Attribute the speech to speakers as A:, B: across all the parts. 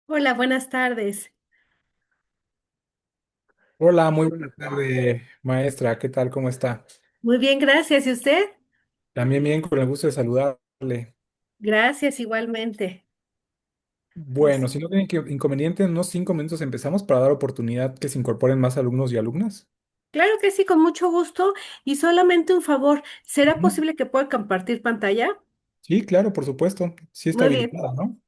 A: Hola, buenas tardes.
B: Hola, muy buena tarde, maestra. ¿Qué tal? ¿Cómo está?
A: Muy bien, gracias. ¿Y usted?
B: También bien, con el gusto de saludarle.
A: Gracias, igualmente.
B: Bueno,
A: Pues,
B: si no tienen inconveniente, en unos 5 minutos empezamos para dar oportunidad que se incorporen más alumnos y alumnas.
A: claro que sí, con mucho gusto. Y solamente un favor, ¿será
B: Ujú.
A: posible que pueda compartir pantalla?
B: Sí, claro, por supuesto. Sí está
A: Muy bien,
B: habilitada, ¿no?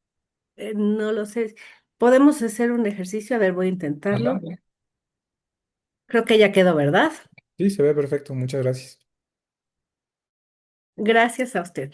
A: no lo sé. ¿Podemos hacer un ejercicio? A ver, voy a intentarlo.
B: Adelante.
A: Creo que ya quedó, ¿verdad?
B: Sí, se ve perfecto. Muchas gracias.
A: Gracias a usted.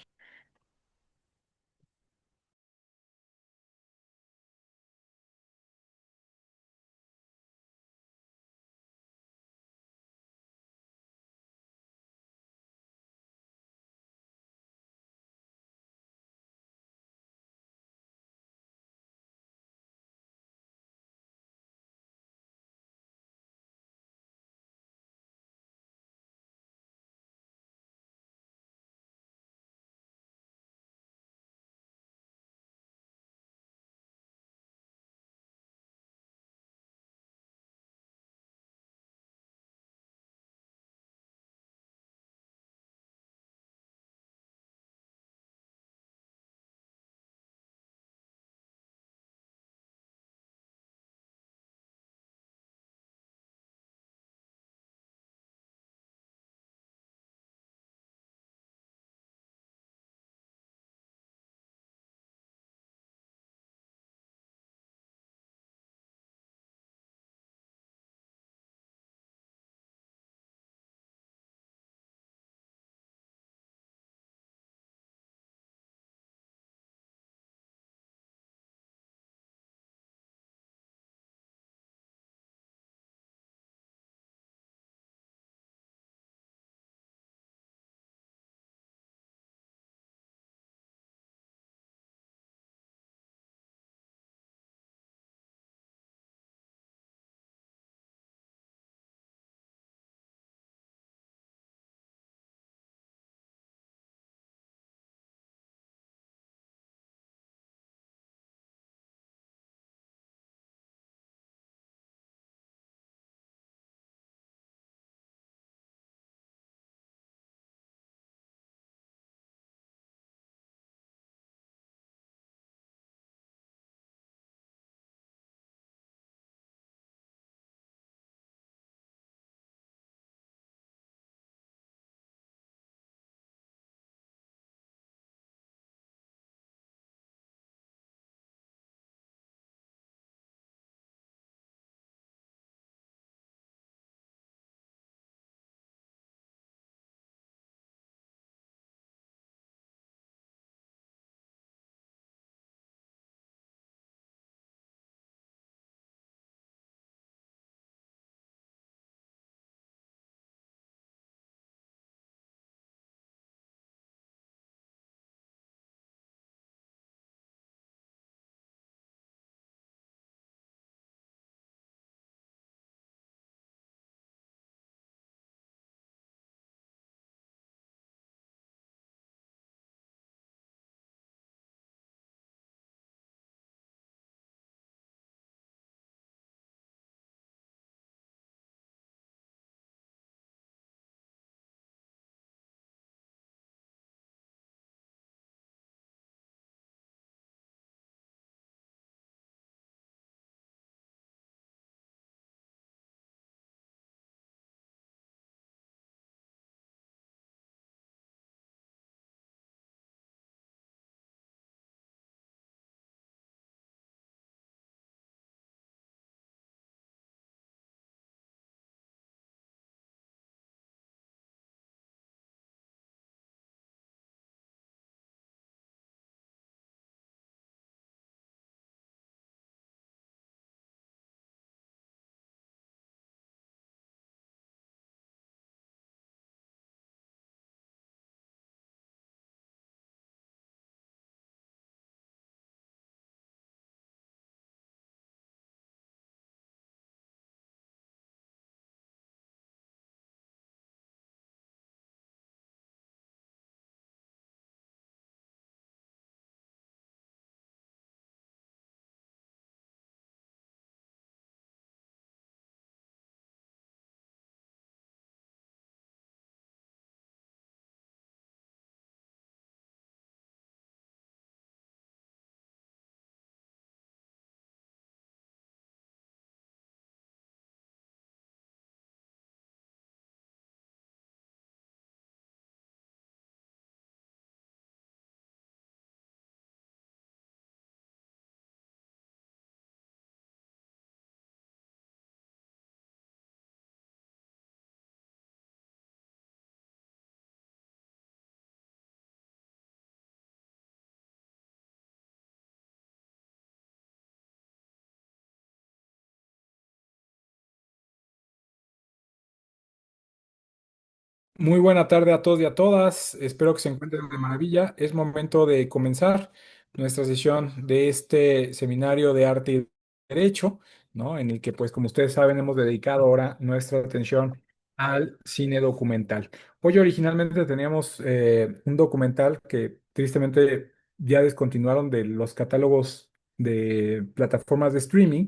B: Muy buena tarde a todos y a todas. Espero que se encuentren de maravilla. Es momento de comenzar nuestra sesión de este seminario de arte y derecho, ¿no? En el que, pues, como ustedes saben, hemos dedicado ahora nuestra atención al cine documental. Hoy originalmente teníamos un documental que tristemente ya descontinuaron de los catálogos de plataformas de streaming,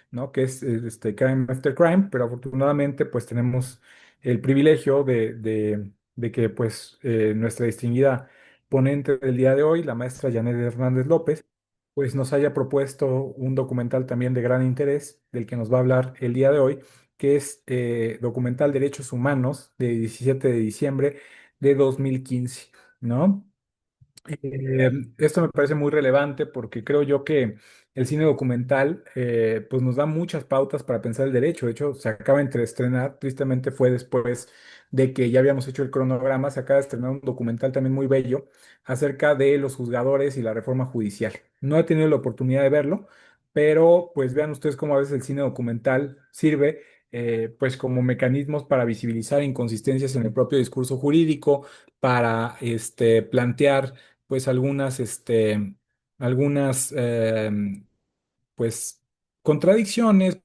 B: ¿no? Que es este Crime After Crime, pero afortunadamente, pues, tenemos el privilegio de que pues nuestra distinguida ponente del día de hoy, la maestra Janet Hernández López, pues nos haya propuesto un documental también de gran interés del que nos va a hablar el día de hoy, que es documental Derechos Humanos de 17 de diciembre de 2015, ¿no? Esto me parece muy relevante porque creo yo que el cine documental pues nos da muchas pautas para pensar el derecho. De hecho, se acaba de estrenar, tristemente fue después de que ya habíamos hecho el cronograma, se acaba de estrenar un documental también muy bello acerca de los juzgadores y la reforma judicial. No he tenido la oportunidad de verlo, pero pues vean ustedes cómo a veces el cine documental sirve pues como mecanismos para visibilizar inconsistencias en el propio discurso jurídico, para plantear pues algunas, pues, contradicciones,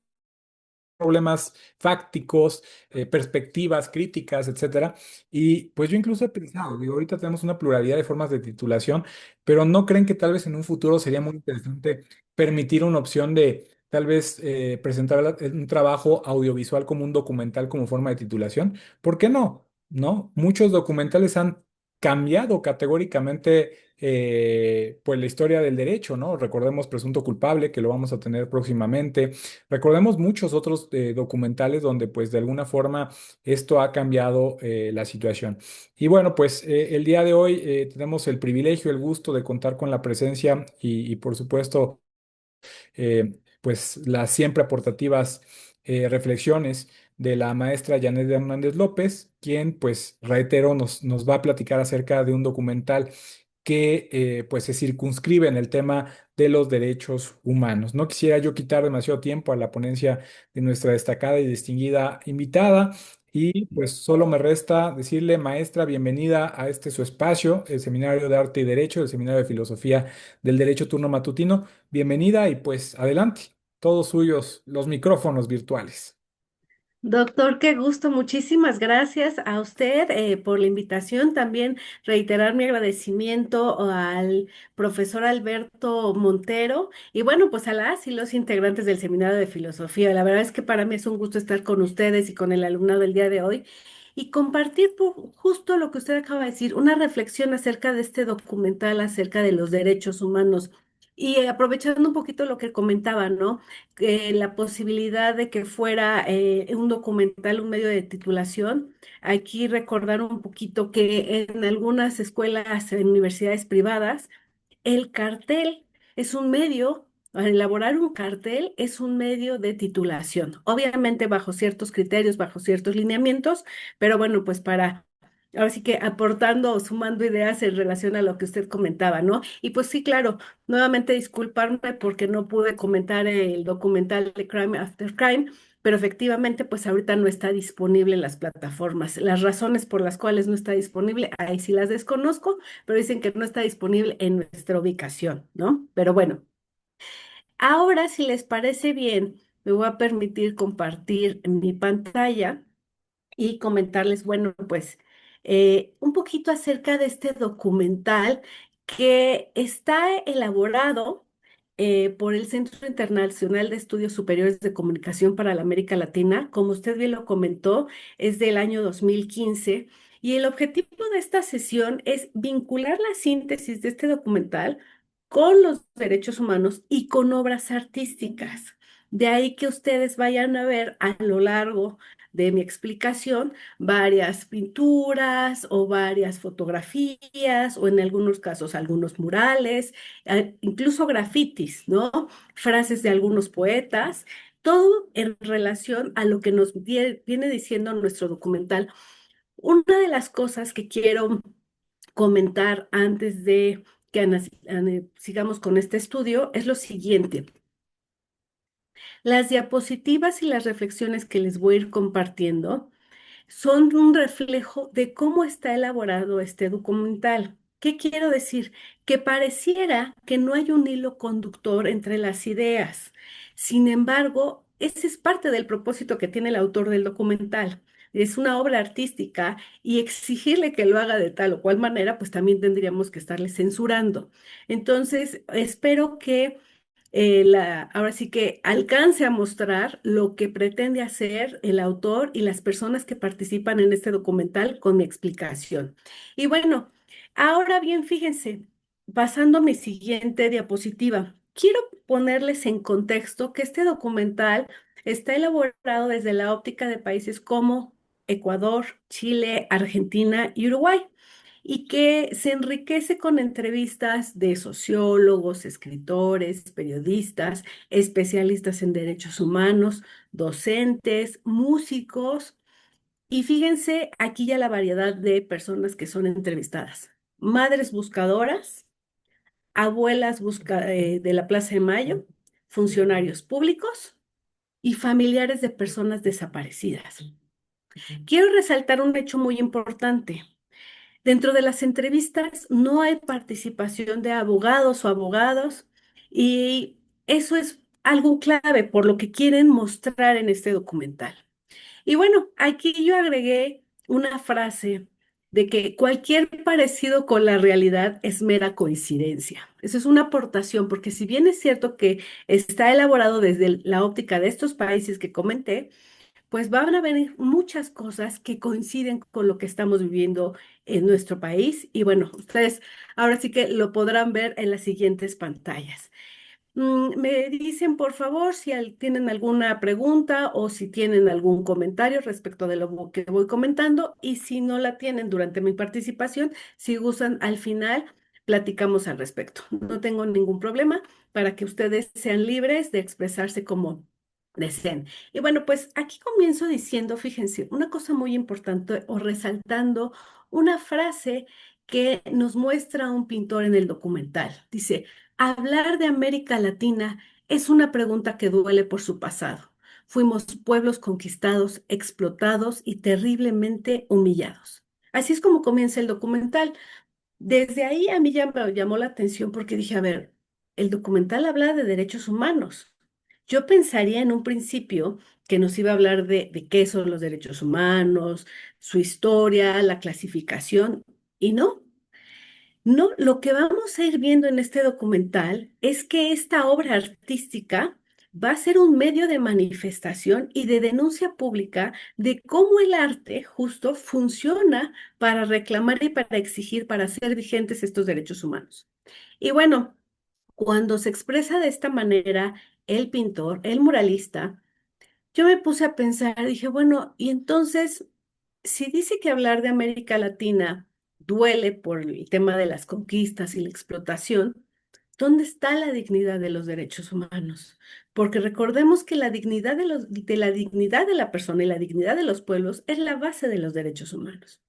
B: problemas fácticos, perspectivas críticas, etcétera. Y pues yo incluso he pensado, digo, ahorita tenemos una pluralidad de formas de titulación, pero ¿no creen que tal vez en un futuro sería muy interesante permitir una opción de tal vez presentar un trabajo audiovisual como un documental como forma de titulación? ¿Por qué no? ¿No? Muchos documentales han cambiado categóricamente pues la historia del derecho, ¿no? Recordemos Presunto Culpable, que lo vamos a tener próximamente. Recordemos muchos otros documentales donde pues de alguna forma esto ha cambiado la situación. Y bueno, pues el día de hoy tenemos el privilegio, el gusto de contar con la presencia y por supuesto pues las siempre aportativas reflexiones de la maestra Janet Hernández López, quien pues reitero nos va a platicar acerca de un documental que pues se circunscribe en el tema de los derechos humanos. No quisiera yo quitar demasiado tiempo a la ponencia de nuestra destacada y distinguida invitada y pues solo me resta decirle, maestra, bienvenida a este su espacio, el Seminario de Arte y Derecho, el Seminario de Filosofía del Derecho Turno Matutino. Bienvenida y pues adelante, todos suyos los micrófonos virtuales.
A: Doctor, qué gusto. Muchísimas gracias a usted por la invitación. También reiterar mi agradecimiento al profesor Alberto Montero y bueno, pues a las y los integrantes del Seminario de Filosofía. La verdad es que para mí es un gusto estar con ustedes y con el alumnado del día de hoy y compartir justo lo que usted acaba de decir, una reflexión acerca de este documental, acerca de los derechos humanos. Y aprovechando un poquito lo que comentaba, ¿no? La posibilidad de que fuera un documental, un medio de titulación. Aquí recordar un poquito que en algunas escuelas, en universidades privadas, el cartel es un medio, al elaborar un cartel es un medio de titulación, obviamente bajo ciertos criterios, bajo ciertos lineamientos, pero bueno, pues para, ahora sí que aportando o sumando ideas en relación a lo que usted comentaba, ¿no? Y pues sí, claro, nuevamente disculparme porque no pude comentar el documental de Crime After Crime. Pero efectivamente, pues ahorita no está disponible en las plataformas. Las razones por las cuales no está disponible, ahí sí las desconozco, pero dicen que no está disponible en nuestra ubicación, ¿no? Pero bueno, ahora si les parece bien, me voy a permitir compartir mi pantalla y comentarles, bueno, pues un poquito acerca de este documental que está elaborado por el Centro Internacional de Estudios Superiores de Comunicación para la América Latina. Como usted bien lo comentó, es del año 2015 y el objetivo de esta sesión es vincular la síntesis de este documental con los derechos humanos y con obras artísticas. De ahí que ustedes vayan a ver a lo largo de mi explicación varias pinturas o varias fotografías o en algunos casos algunos murales, incluso grafitis, ¿no? Frases de algunos poetas, todo en relación a lo que nos viene diciendo nuestro documental. Una de las cosas que quiero comentar antes de que sigamos con este estudio es lo siguiente. Las diapositivas y las reflexiones que les voy a ir compartiendo son un reflejo de cómo está elaborado este documental. ¿Qué quiero decir? Que pareciera que no hay un hilo conductor entre las ideas. Sin embargo, ese es parte del propósito que tiene el autor del documental. Es una obra artística y exigirle que lo haga de tal o cual manera, pues también tendríamos que estarle censurando. Entonces, espero que ahora sí que alcance a mostrar lo que pretende hacer el autor y las personas que participan en este documental con mi explicación. Y bueno, ahora bien, fíjense, pasando a mi siguiente diapositiva, quiero ponerles en contexto que este documental está elaborado desde la óptica de países como Ecuador, Chile, Argentina y Uruguay y que se enriquece con entrevistas de sociólogos, escritores, periodistas, especialistas en derechos humanos, docentes, músicos. Y fíjense aquí ya la variedad de personas que son entrevistadas. Madres buscadoras, de la Plaza de Mayo, funcionarios públicos y familiares de personas desaparecidas. Quiero resaltar un hecho muy importante. Dentro de las entrevistas no hay participación de abogados o abogados y eso es algo clave por lo que quieren mostrar en este documental. Y bueno, aquí yo agregué una frase de que cualquier parecido con la realidad es mera coincidencia. Eso es una aportación, porque si bien es cierto que está elaborado desde la óptica de estos países que comenté, pues van a venir muchas cosas que coinciden con lo que estamos viviendo en nuestro país. Y bueno, ustedes ahora sí que lo podrán ver en las siguientes pantallas. Me dicen, por favor, si tienen alguna pregunta o si tienen algún comentario respecto de lo que voy comentando. Y si no la tienen durante mi participación, si gustan al final, platicamos al respecto. No tengo ningún problema para que ustedes sean libres de expresarse como deseen. Y bueno, pues aquí comienzo diciendo, fíjense, una cosa muy importante o resaltando una frase que nos muestra un pintor en el documental. Dice, hablar de América Latina es una pregunta que duele por su pasado. Fuimos pueblos conquistados, explotados y terriblemente humillados. Así es como comienza el documental. Desde ahí a mí ya me llamó la atención porque dije, a ver, el documental habla de derechos humanos. Yo pensaría en un principio que nos iba a hablar de qué son los derechos humanos, su historia, la clasificación, y no. No, lo que vamos a ir viendo en este documental es que esta obra artística va a ser un medio de manifestación y de denuncia pública de cómo el arte justo funciona para reclamar y para exigir, para hacer vigentes estos derechos humanos. Y bueno, cuando se expresa de esta manera el pintor, el muralista, yo me puse a pensar, dije, bueno, y entonces, si dice que hablar de América Latina duele por el tema de las conquistas y la explotación, ¿dónde está la dignidad de los derechos humanos? Porque recordemos que la dignidad de la dignidad de la persona y la dignidad de los pueblos es la base de los derechos humanos.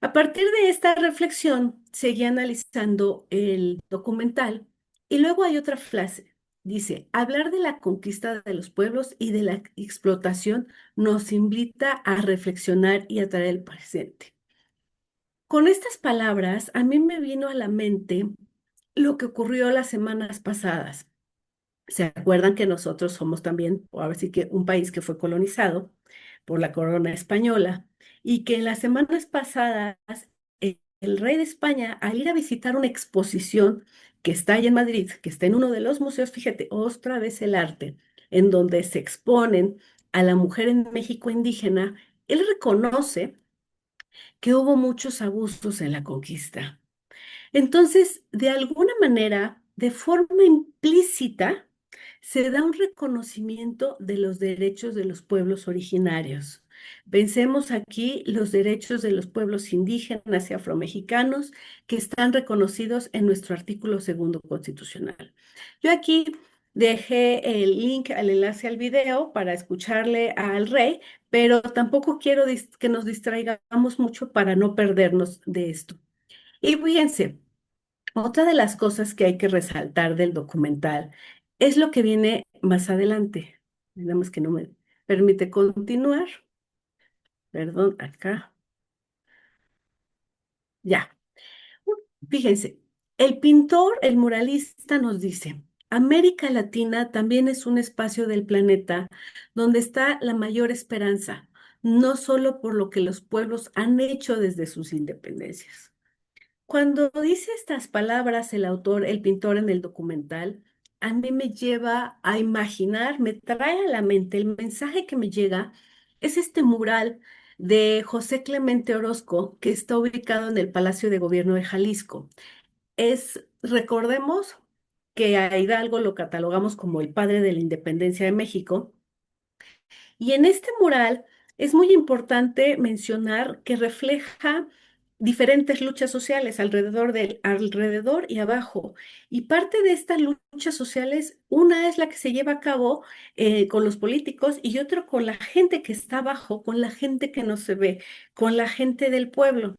A: A partir de esta reflexión, seguí analizando el documental y luego hay otra frase. Dice, hablar de la conquista de los pueblos y de la explotación nos invita a reflexionar y a traer el presente. Con estas palabras, a mí me vino a la mente lo que ocurrió las semanas pasadas. ¿Se acuerdan que nosotros somos también, o ahora sí que un país que fue colonizado por la corona española y que en las semanas pasadas el rey de España, al ir a visitar una exposición que está ahí en Madrid, que está en uno de los museos, fíjate, otra vez el arte, en donde se exponen a la mujer en México indígena, él reconoce que hubo muchos abusos en la conquista. Entonces, de alguna manera, de forma implícita, se da un reconocimiento de los derechos de los pueblos originarios. Pensemos aquí los derechos de los pueblos indígenas y afromexicanos que están reconocidos en nuestro artículo segundo constitucional. Yo aquí dejé el link al enlace al video para escucharle al rey, pero tampoco quiero que nos distraigamos mucho para no perdernos de esto. Y fíjense, otra de las cosas que hay que resaltar del documental es lo que viene más adelante. Digamos que no me permite continuar. Perdón, acá. Ya. Fíjense, el pintor, el muralista nos dice, América Latina también es un espacio del planeta donde está la mayor esperanza, no solo por lo que los pueblos han hecho desde sus independencias. Cuando dice estas palabras el autor, el pintor en el documental, a mí me lleva a imaginar, me trae a la mente el mensaje que me llega, es este mural de José Clemente Orozco que está ubicado en el Palacio de Gobierno de Jalisco. Recordemos que a Hidalgo lo catalogamos como el padre de la independencia de México, y en este mural es muy importante mencionar que refleja diferentes luchas sociales alrededor y abajo. Y parte de estas luchas sociales, una es la que se lleva a cabo con los políticos y otra con la gente que está abajo, con la gente que no se ve, con la gente del pueblo.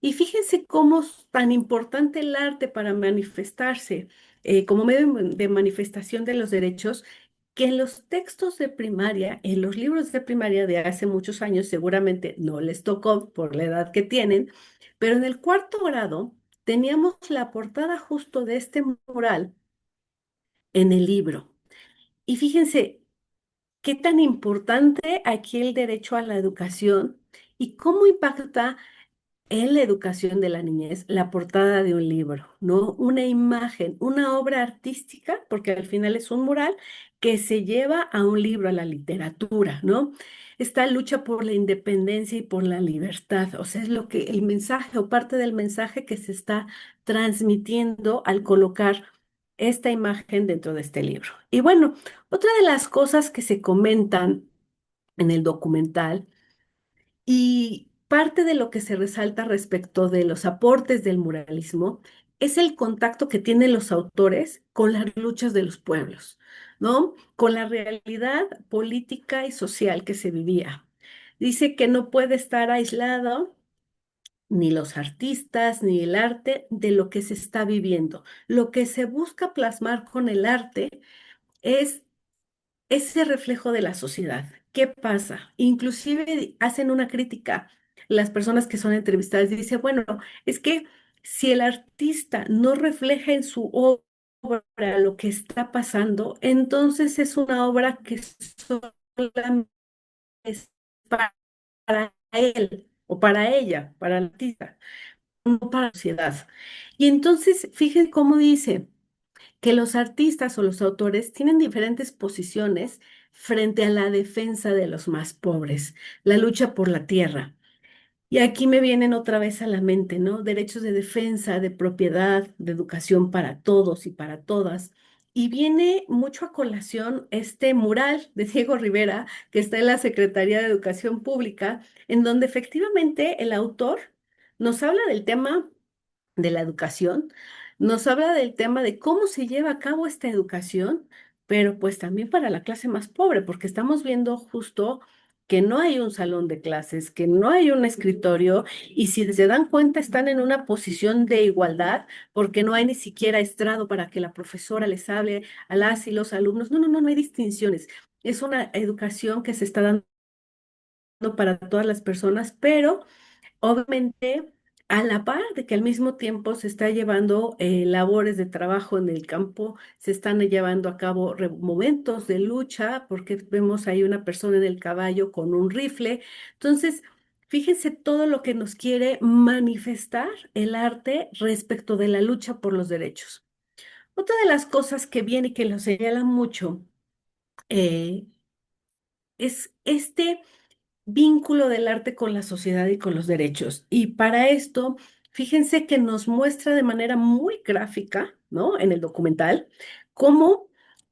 A: Y fíjense cómo es tan importante el arte para manifestarse como medio de manifestación de los derechos, que en los textos de primaria, en los libros de primaria de hace muchos años, seguramente no les tocó por la edad que tienen, pero en el cuarto grado teníamos la portada justo de este mural en el libro. Y fíjense qué tan importante aquí el derecho a la educación y cómo impacta en la educación de la niñez, la portada de un libro, ¿no? Una imagen, una obra artística, porque al final es un mural que se lleva a un libro, a la literatura, ¿no? Esta lucha por la independencia y por la libertad, o sea, es lo que el mensaje o parte del mensaje que se está transmitiendo al colocar esta imagen dentro de este libro. Y bueno, otra de las cosas que se comentan en el documental y parte de lo que se resalta respecto de los aportes del muralismo es el contacto que tienen los autores con las luchas de los pueblos, ¿no? Con la realidad política y social que se vivía. Dice que no puede estar aislado ni los artistas ni el arte de lo que se está viviendo. Lo que se busca plasmar con el arte es ese reflejo de la sociedad. ¿Qué pasa? Inclusive hacen una crítica las personas que son entrevistadas y dicen, bueno, es que si el artista no refleja en su obra lo que está pasando, entonces es una obra que solamente es para él o para ella, para el artista, no para la sociedad. Y entonces, fíjense cómo dice que los artistas o los autores tienen diferentes posiciones frente a la defensa de los más pobres, la lucha por la tierra. Y aquí me vienen otra vez a la mente, ¿no? Derechos de defensa, de propiedad, de educación para todos y para todas. Y viene mucho a colación este mural de Diego Rivera que está en la Secretaría de Educación Pública, en donde efectivamente el autor nos habla del tema de la educación, nos habla del tema de cómo se lleva a cabo esta educación, pero pues también para la clase más pobre, porque estamos viendo justo que no hay un salón de clases, que no hay un escritorio, y si se dan cuenta están en una posición de igualdad, porque no hay ni siquiera estrado para que la profesora les hable a las y los alumnos. No, no, no, no hay distinciones. Es una educación que se está dando para todas las personas, pero obviamente, a la par de que al mismo tiempo se está llevando labores de trabajo en el campo, se están llevando a cabo momentos de lucha, porque vemos ahí una persona en el caballo con un rifle. Entonces, fíjense todo lo que nos quiere manifestar el arte respecto de la lucha por los derechos. Otra de las cosas que viene y que lo señala mucho eh, es este vínculo del arte con la sociedad y con los derechos. Y para esto, fíjense que nos muestra de manera muy gráfica, ¿no? En el documental, cómo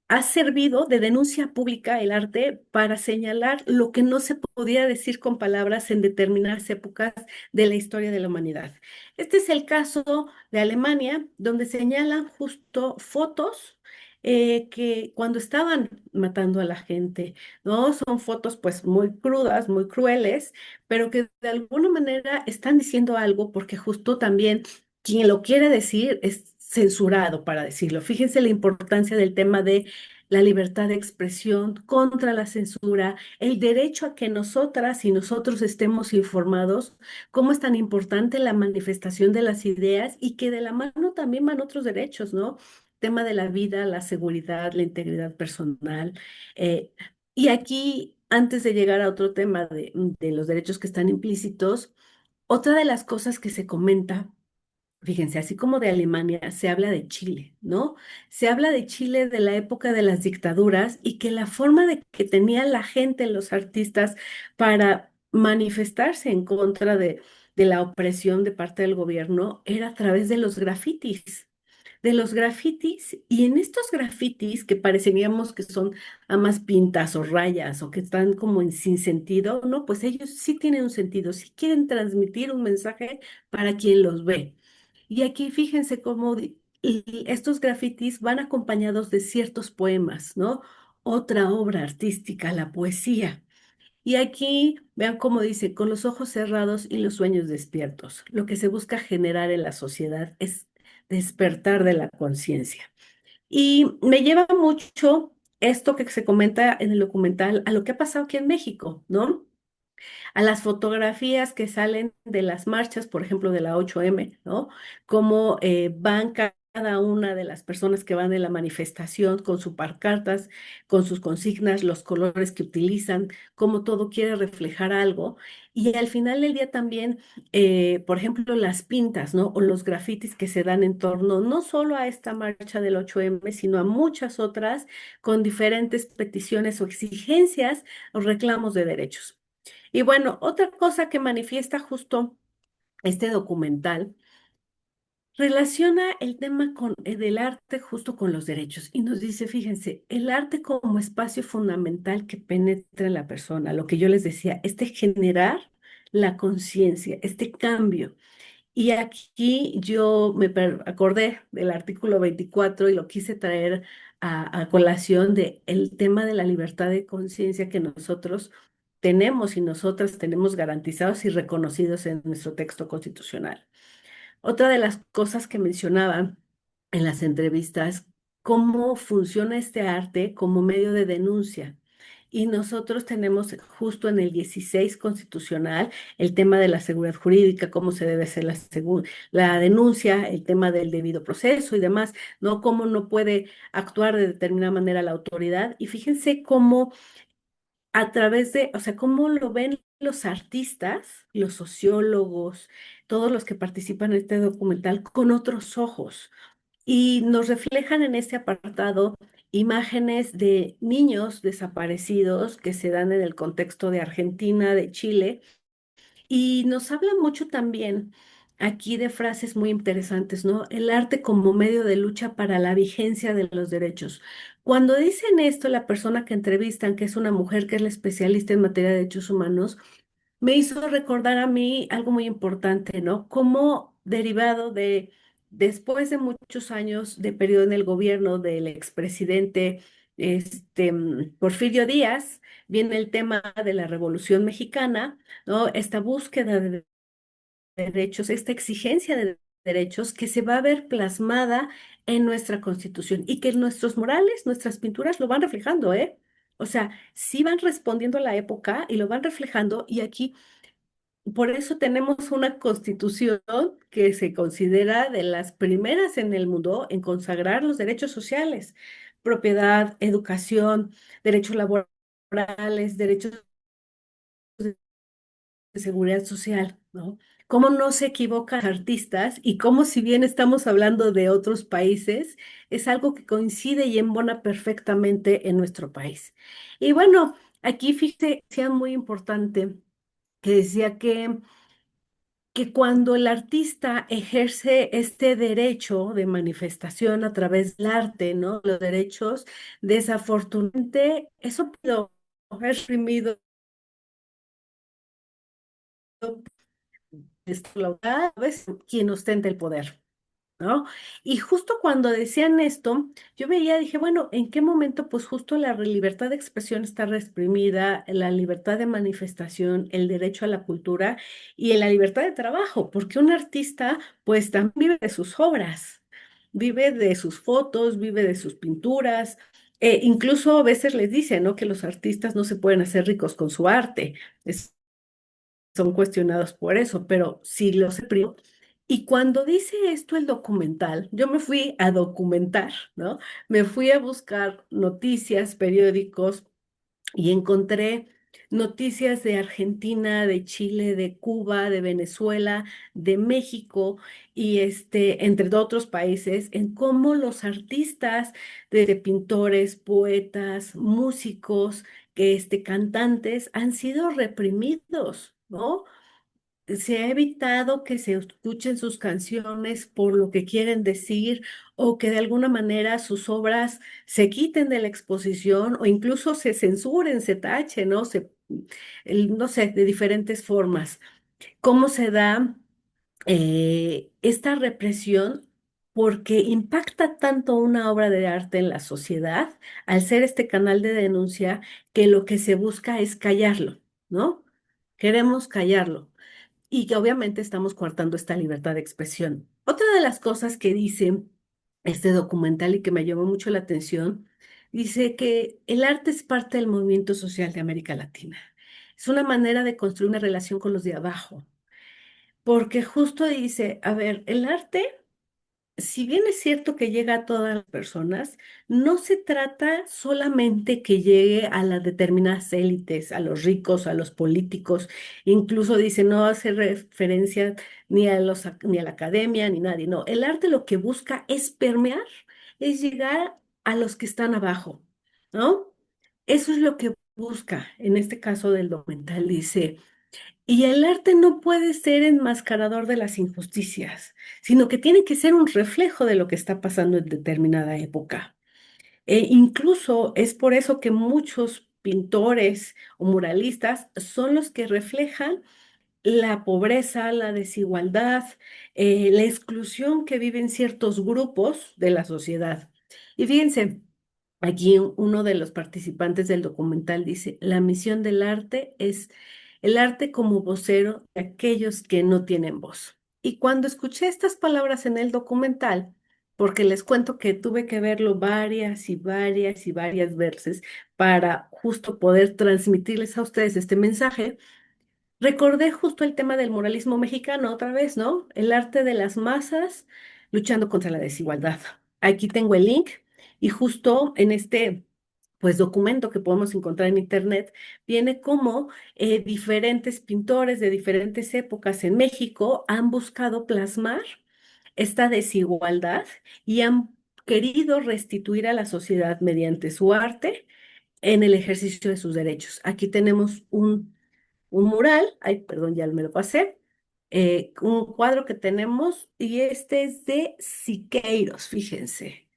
A: ha servido de denuncia pública el arte para señalar lo que no se podía decir con palabras en determinadas épocas de la historia de la humanidad. Este es el caso de Alemania, donde señalan justo fotos que cuando estaban matando a la gente, ¿no? Son fotos pues muy crudas, muy crueles, pero que de alguna manera están diciendo algo porque justo también quien lo quiere decir censurado, para decirlo. Fíjense la importancia del tema de la libertad de expresión contra la censura, el derecho a que nosotras y nosotros estemos informados, cómo es tan importante la manifestación de las ideas y que de la mano también van otros derechos, ¿no? Tema de la vida, la seguridad, la integridad personal. eh, y aquí, antes de llegar a otro tema de los derechos que están implícitos, otra de las cosas que se comenta, fíjense, así como de Alemania, se habla de Chile, ¿no? Se habla de Chile de la época de las dictaduras y que la forma de que tenía la gente, los artistas, para manifestarse en contra de la opresión de parte del gobierno era a través de los grafitis. De los grafitis, y en estos grafitis que pareceríamos que son a más pintas o rayas o que están como en sin sentido, no, pues ellos sí tienen un sentido, sí quieren transmitir un mensaje para quien los ve. Y aquí fíjense cómo estos grafitis van acompañados de ciertos poemas, ¿no? Otra obra artística, la poesía. Y aquí vean cómo dice, con los ojos cerrados y los sueños despiertos. Lo que se busca generar en la sociedad es despertar de la conciencia. Y me lleva mucho esto que se comenta en el documental a lo que ha pasado aquí en México, ¿no? A las fotografías que salen de las marchas, por ejemplo, de la 8M, ¿no? Cómo van cada una de las personas que van en la manifestación con sus pancartas, con sus consignas, los colores que utilizan, cómo todo quiere reflejar algo. Y al final del día también, por ejemplo, las pintas, ¿no? O los grafitis que se dan en torno no solo a esta marcha del 8M, sino a muchas otras con diferentes peticiones o exigencias o reclamos de derechos. Y bueno, otra cosa que manifiesta justo este documental relaciona el tema del arte justo con los derechos y nos dice, fíjense, el arte como espacio fundamental que penetra en la persona, lo que yo les decía, este generar la conciencia, este cambio. Y aquí yo acordé del artículo 24 y lo quise traer a colación de el tema de la libertad de conciencia que nosotros tenemos y nosotras tenemos garantizados y reconocidos en nuestro texto constitucional. Otra de las cosas que mencionaban en las entrevistas, cómo funciona este arte como medio de denuncia. Y nosotros tenemos justo en el 16 constitucional el tema de la seguridad jurídica, cómo se debe hacer la denuncia, el tema del debido proceso y demás, ¿no? Cómo no puede actuar de determinada manera la autoridad. Y fíjense cómo a través de, o sea, cómo lo ven los artistas, los sociólogos, todos los que participan en este documental con otros ojos y nos reflejan en este apartado imágenes de niños desaparecidos que se dan en el contexto de Argentina, de Chile, y nos habla mucho también aquí de frases muy interesantes, ¿no? El arte como medio de lucha para la vigencia de los derechos. Cuando dicen esto, la persona que entrevistan, que es una mujer que es la especialista en materia de derechos humanos, me hizo recordar a mí algo muy importante, ¿no? Como derivado de, después de muchos años de periodo en el gobierno del expresidente Porfirio Díaz, viene el tema de la Revolución Mexicana, ¿no? Esta búsqueda de derechos, esta exigencia de derechos que se va a ver plasmada en nuestra Constitución y que nuestros murales, nuestras pinturas lo van reflejando, ¿eh? O sea, sí van respondiendo a la época y lo van reflejando y aquí por eso tenemos una constitución que se considera de las primeras en el mundo en consagrar los derechos sociales, propiedad, educación, derechos laborales, derechos de seguridad social, ¿no? Cómo no se equivocan los artistas y cómo si bien estamos hablando de otros países, es algo que coincide y embona perfectamente en nuestro país. Y bueno, aquí fíjate, decía muy importante que decía que cuando el artista ejerce este derecho de manifestación a través del arte, ¿no? Los derechos, desafortunadamente, eso es reprimido, a veces quien ostenta el poder. ¿No? Y justo cuando decían esto, yo veía, dije, bueno, ¿en qué momento pues justo la libertad de expresión está reprimida, la libertad de manifestación, el derecho a la cultura y la libertad de trabajo? Porque un artista pues también vive de sus obras. vive de sus fotos, vive de sus pinturas. Incluso a veces les dicen, ¿no? Que los artistas no se pueden hacer ricos con su arte. Son cuestionados por eso, pero sí los primo. Y cuando dice esto el documental, yo me fui a documentar, ¿no? Me fui a buscar noticias, periódicos y encontré noticias de Argentina, de Chile, de Cuba, de Venezuela, de México y entre otros países, en cómo los artistas, desde pintores, poetas, músicos, cantantes, han sido reprimidos, ¿no? Se ha evitado que se escuchen sus canciones por lo que quieren decir o que de alguna manera sus obras se quiten de la exposición o incluso se censuren, se tachen, ¿no? No sé, de diferentes formas. ¿Cómo se da esta represión? Porque impacta tanto una obra de arte en la sociedad al ser este canal de denuncia que lo que se busca es callarlo, ¿no? Queremos callarlo y que obviamente estamos coartando esta libertad de expresión. Otra de las cosas que dice este documental y que me llamó mucho la atención, dice que el arte es parte del movimiento social de América Latina. Es una manera de construir una relación con los de abajo, porque justo dice, a ver, el arte, si bien es cierto que llega a todas las personas, no se trata solamente que llegue a las determinadas élites, a los ricos, a los políticos. Incluso dice, no hace referencia ni a la academia, ni nadie. No, el arte lo que busca es permear, es llegar a los que están abajo, ¿no? Eso es lo que busca. En este caso del documental dice. Y el arte no puede ser enmascarador de las injusticias, sino que tiene que ser un reflejo de lo que está pasando en determinada época. Incluso es por eso que muchos pintores o muralistas son los que reflejan la pobreza, la desigualdad, la exclusión que viven ciertos grupos de la sociedad. Y fíjense, aquí uno de los participantes del documental dice, la misión del arte es el arte como vocero de aquellos que no tienen voz. Y cuando escuché estas palabras en el documental, porque les cuento que tuve que verlo varias y varias y varias veces para justo poder transmitirles a ustedes este mensaje, recordé justo el tema del muralismo mexicano otra vez, ¿no? El arte de las masas luchando contra la desigualdad. Aquí tengo el link y justo en este, pues, documento que podemos encontrar en internet, viene como diferentes pintores de diferentes épocas en México han buscado plasmar esta desigualdad y han querido restituir a la sociedad mediante su arte en el ejercicio de sus derechos. Aquí tenemos un mural, ay, perdón, ya me lo pasé, un cuadro que tenemos y este es de Siqueiros, fíjense.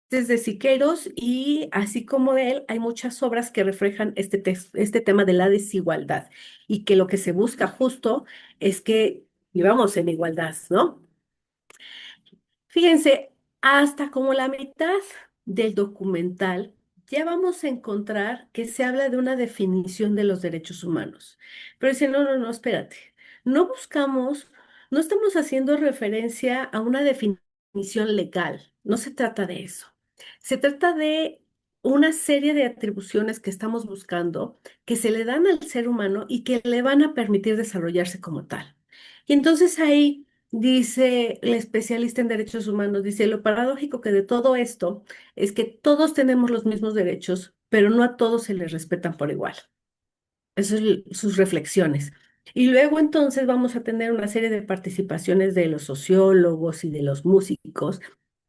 A: Este es de Siqueiros y así como de él hay muchas obras que reflejan este tema de la desigualdad y que lo que se busca justo es que vivamos en igualdad, ¿no? Fíjense, hasta como la mitad del documental ya vamos a encontrar que se habla de una definición de los derechos humanos. Pero dice, no, no, no, espérate. No buscamos, no estamos haciendo referencia a una definición legal. No se trata de eso. Se trata de una serie de atribuciones que estamos buscando que se le dan al ser humano y que le van a permitir desarrollarse como tal. Y entonces ahí dice el especialista en derechos humanos, dice, lo paradójico que de todo esto es que todos tenemos los mismos derechos, pero no a todos se les respetan por igual. Esas son sus reflexiones. Y luego entonces vamos a tener una serie de participaciones de los sociólogos y de los músicos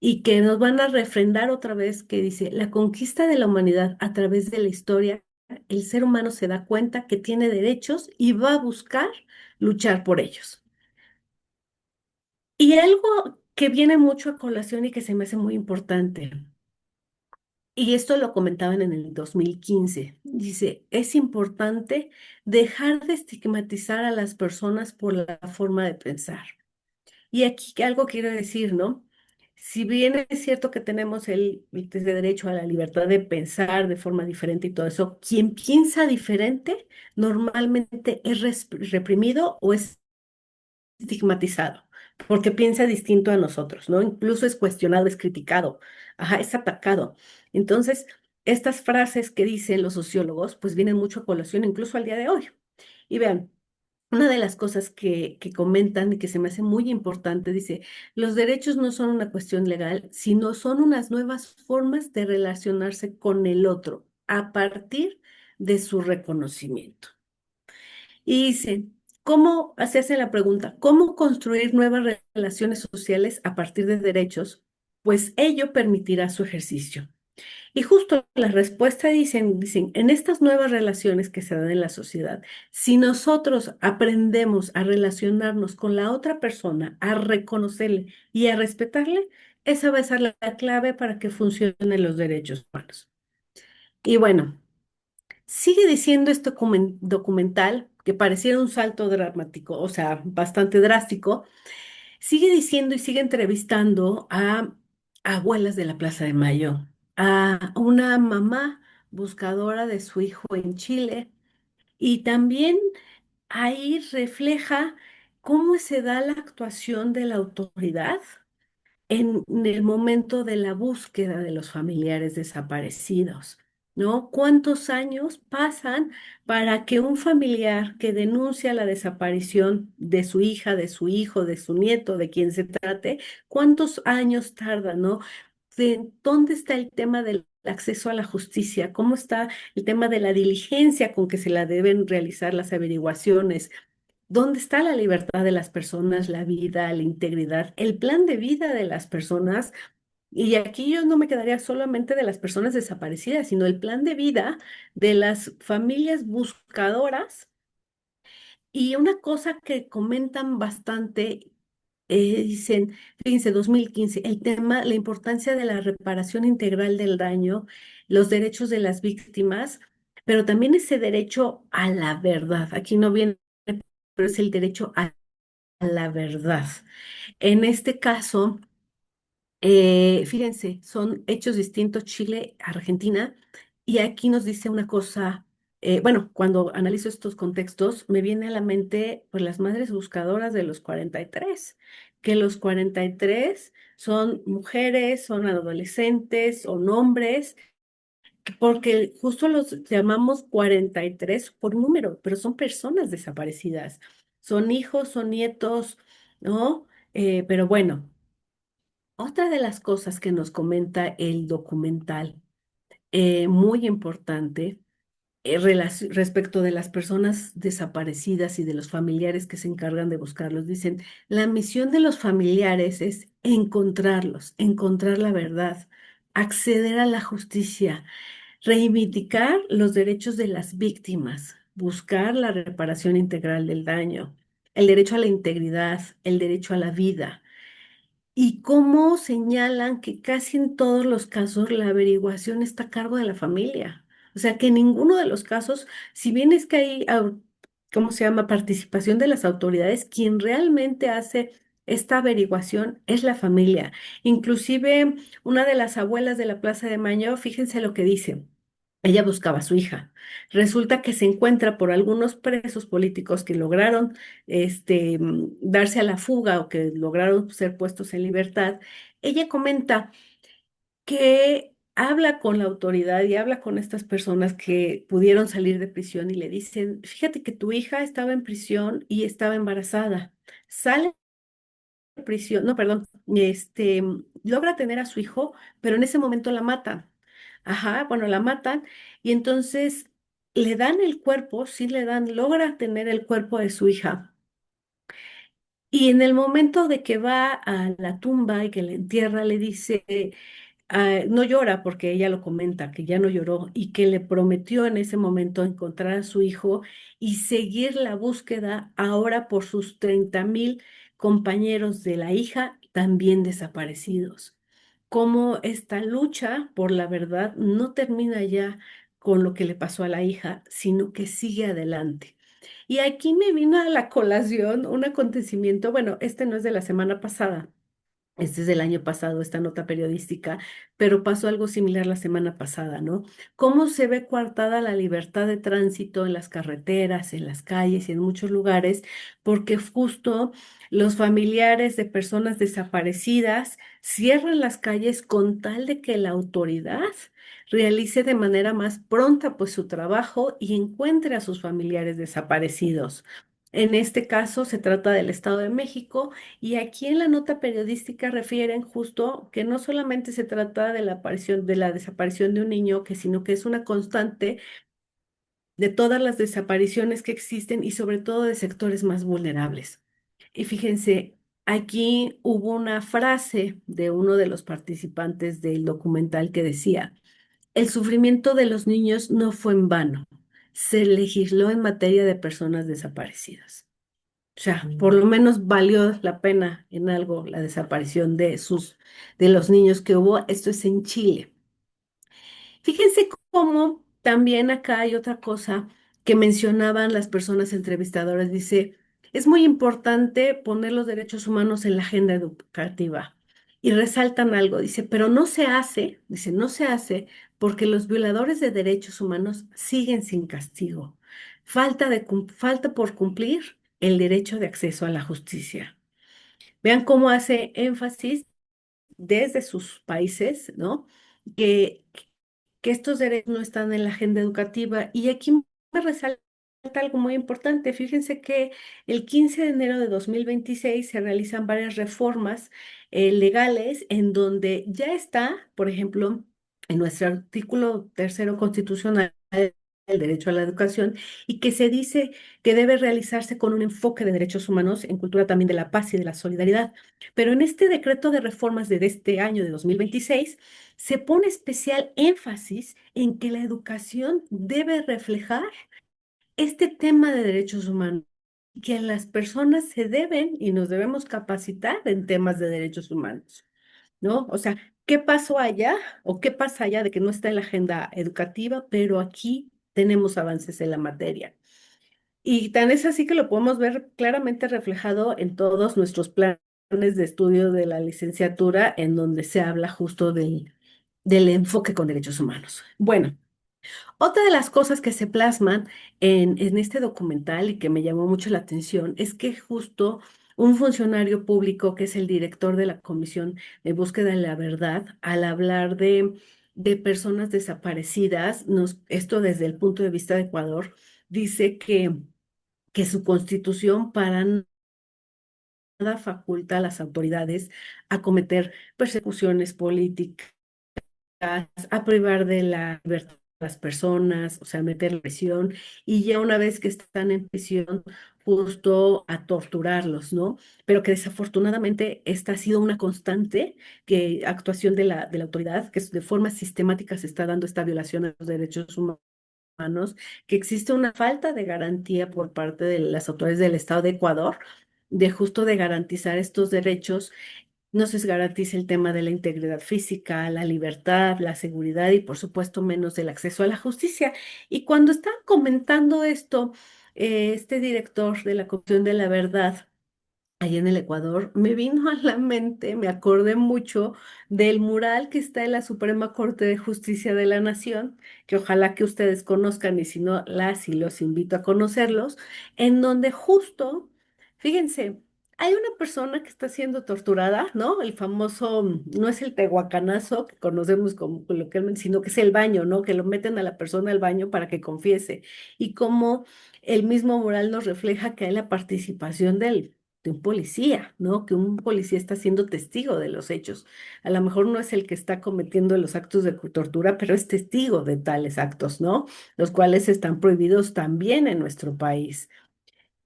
A: y que nos van a refrendar otra vez que dice, la conquista de la humanidad a través de la historia, el ser humano se da cuenta que tiene derechos y va a buscar luchar por ellos. Y algo que viene mucho a colación y que se me hace muy importante, y esto lo comentaban en el 2015, dice, es importante dejar de estigmatizar a las personas por la forma de pensar. Y aquí algo quiero decir, ¿no? Si bien es cierto que tenemos el derecho a la libertad de pensar de forma diferente y todo eso, quien piensa diferente normalmente es reprimido o es estigmatizado. porque piensa distinto a nosotros, ¿no? Incluso es cuestionado, es criticado, ajá, es atacado. Entonces, estas frases que dicen los sociólogos, pues vienen mucho a colación incluso al día de hoy. Y vean, una de las cosas que comentan y que se me hace muy importante, dice, los derechos no son una cuestión legal, sino son unas nuevas formas de relacionarse con el otro a partir de su reconocimiento. Y dice, ¿cómo, se hace la pregunta, cómo construir nuevas relaciones sociales a partir de derechos? Pues ello permitirá su ejercicio. Y justo la respuesta dicen, en estas nuevas relaciones que se dan en la sociedad, si nosotros aprendemos a relacionarnos con la otra persona, a reconocerle y a respetarle, esa va a ser la clave para que funcionen los derechos humanos. Y bueno, sigue diciendo este documental, que pareciera un salto dramático, o sea, bastante drástico, sigue diciendo y sigue entrevistando a abuelas de la Plaza de Mayo, a una mamá buscadora de su hijo en Chile, y también ahí refleja cómo se da la actuación de la autoridad en el momento de la búsqueda de los familiares desaparecidos, ¿no? ¿Cuántos años pasan para que un familiar que denuncia la desaparición de su hija, de su hijo, de su nieto, de quien se trate, cuántos años tarda, ¿no? ¿Dónde está el tema del acceso a la justicia? ¿Cómo está el tema de la diligencia con que se la deben realizar las averiguaciones? ¿Dónde está la libertad de las personas, la vida, la integridad, el plan de vida de las personas? Y aquí yo no me quedaría solamente de las personas desaparecidas, sino el plan de vida de las familias buscadoras. Y una cosa que comentan bastante, dicen, fíjense, 2015, el tema, la importancia de la reparación integral del daño, los derechos de las víctimas, pero también ese derecho a la verdad. Aquí no viene, pero es el derecho a la verdad. En este caso, fíjense, son hechos distintos Chile, Argentina, y aquí nos dice una cosa, bueno, cuando analizo estos contextos, me viene a la mente pues, las madres buscadoras de los 43, que los 43 son mujeres, son adolescentes, son hombres, porque justo los llamamos 43 por número, pero son personas desaparecidas, son hijos, son nietos, ¿no? Pero bueno, otra de las cosas que nos comenta el documental, muy importante, respecto de las personas desaparecidas y de los familiares que se encargan de buscarlos, dicen, la misión de los familiares es encontrarlos, encontrar la verdad, acceder a la justicia, reivindicar los derechos de las víctimas, buscar la reparación integral del daño, el derecho a la integridad, el derecho a la vida. Y cómo señalan que casi en todos los casos la averiguación está a cargo de la familia. O sea, que en ninguno de los casos, si bien es que hay, ¿cómo se llama?, participación de las autoridades, quien realmente hace esta averiguación es la familia. Inclusive una de las abuelas de la Plaza de Mayo, fíjense lo que dice. Ella buscaba a su hija. Resulta que se encuentra por algunos presos políticos que lograron darse a la fuga o que lograron ser puestos en libertad. Ella comenta que habla con la autoridad y habla con estas personas que pudieron salir de prisión y le dicen, fíjate que tu hija estaba en prisión y estaba embarazada. Sale prisión, no, perdón, logra tener a su hijo, pero en ese momento la matan. Ajá, bueno, la matan y entonces le dan el cuerpo, sí le dan, logra tener el cuerpo de su hija. Y en el momento de que va a la tumba y que la entierra, le dice, no llora porque ella lo comenta, que ya no lloró y que le prometió en ese momento encontrar a su hijo y seguir la búsqueda ahora por sus 30.000 compañeros de la hija también desaparecidos. Cómo esta lucha por la verdad no termina ya con lo que le pasó a la hija, sino que sigue adelante. Y aquí me vino a la colación un acontecimiento, bueno, este no es de la semana pasada, Este es del año pasado, esta nota periodística, pero pasó algo similar la semana pasada, ¿no? ¿Cómo se ve coartada la libertad de tránsito en las carreteras, en las calles y en muchos lugares? Porque justo los familiares de personas desaparecidas cierran las calles con tal de que la autoridad realice de manera más pronta pues su trabajo y encuentre a sus familiares desaparecidos. En este caso se trata del Estado de México y aquí en la nota periodística refieren justo que no solamente se trata de la aparición, de la desaparición de un niño, que sino que es una constante de todas las desapariciones que existen y sobre todo de sectores más vulnerables. Y fíjense, aquí hubo una frase de uno de los participantes del documental que decía, el sufrimiento de los niños no fue en vano, se legisló en materia de personas desaparecidas. O sea, por lo menos valió la pena en algo la desaparición de los niños que hubo. Esto es en Chile. Fíjense cómo también acá hay otra cosa que mencionaban las personas entrevistadoras. Dice, es muy importante poner los derechos humanos en la agenda educativa. Y resaltan algo, dice, pero no se hace, dice, no se hace porque los violadores de derechos humanos siguen sin castigo. Falta por cumplir el derecho de acceso a la justicia. Vean cómo hace énfasis desde sus países, ¿no? Que, que estos derechos no están en la agenda educativa. Y aquí me resalta algo muy importante. Fíjense que el 15 de enero de 2026 se realizan varias reformas legales en donde ya está, por ejemplo, en nuestro artículo tercero constitucional, el derecho a la educación, y que se dice que debe realizarse con un enfoque de derechos humanos en cultura también de la paz y de la solidaridad. Pero en este decreto de reformas de este año de 2026 se pone especial énfasis en que la educación debe reflejar este tema de derechos humanos, que las personas se deben y nos debemos capacitar en temas de derechos humanos, ¿no? O sea, ¿qué pasó allá o qué pasa allá de que no está en la agenda educativa, pero aquí tenemos avances en la materia? Y tan es así que lo podemos ver claramente reflejado en todos nuestros planes de estudio de la licenciatura, en donde se habla justo del enfoque con derechos humanos. Bueno, otra de las cosas que se plasman en este documental y que me llamó mucho la atención es que justo un funcionario público, que es el director de la Comisión de Búsqueda de la Verdad, al hablar de personas desaparecidas, esto desde el punto de vista de Ecuador, dice que su constitución para nada faculta a las autoridades a cometer persecuciones políticas, a privar de la libertad a las personas, o sea, meter presión, y ya una vez que están en prisión, justo a torturarlos, ¿no? Pero que desafortunadamente esta ha sido una constante que actuación de la autoridad, que de forma sistemática se está dando esta violación a los derechos humanos, que existe una falta de garantía por parte de las autoridades del Estado de Ecuador, de justo de garantizar estos derechos. No se garantiza el tema de la integridad física, la libertad, la seguridad y por supuesto menos el acceso a la justicia. Y cuando están comentando esto, este director de la Comisión de la Verdad, allá en el Ecuador, me vino a la mente, me acordé mucho del mural que está en la Suprema Corte de Justicia de la Nación, que ojalá que ustedes conozcan y si no, las y los invito a conocerlos, en donde justo, fíjense, hay una persona que está siendo torturada, ¿no? El famoso, no es el tehuacanazo que conocemos como coloquialmente, sino que es el baño, ¿no? Que lo meten a la persona al baño para que confiese. Y como el mismo mural nos refleja que hay la participación de un policía, ¿no? Que un policía está siendo testigo de los hechos. A lo mejor no es el que está cometiendo los actos de tortura, pero es testigo de tales actos, ¿no? Los cuales están prohibidos también en nuestro país.